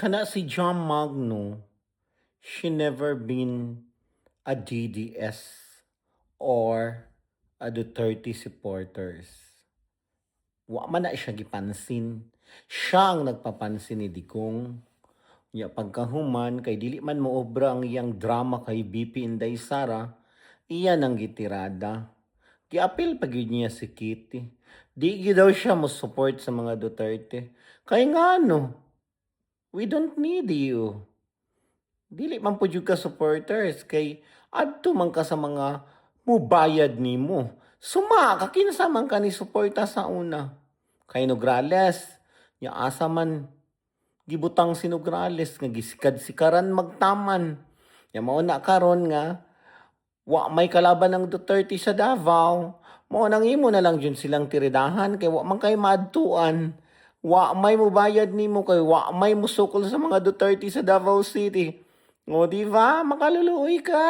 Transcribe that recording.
Kana si John Magno, she never been a DDS or a Duterte supporters. Wa man na siya gipansin. Siya ang nagpapansin ni Digong. Ya pagkahuman kay dili man mo obra ang iyang drama kay BP Inday Sara, iyan ang gitirada. Giapil pa gyud niya si Kitty. Di gyud daw siya mo support sa mga Duterte. Kay ngano, we don't need you. Dili man po ka supporters kay adto man ka sa mga mubayad nimo. Suma ka kinsa man ka ni suporta sa una. Kay Nograles, ya asa man gibutang si Nograles nga gisikad-sikaran magtaman. Ya mao na karon nga wa may kalaban ng Duterte sa Davao. Mao nang imo na lang jud silang tiridahan kay wa man kay maadtuan. Wa may mubayad nimo kay wa may musukol sa mga Duterte sa Davao City. O, di ba? Makaluluoy ka!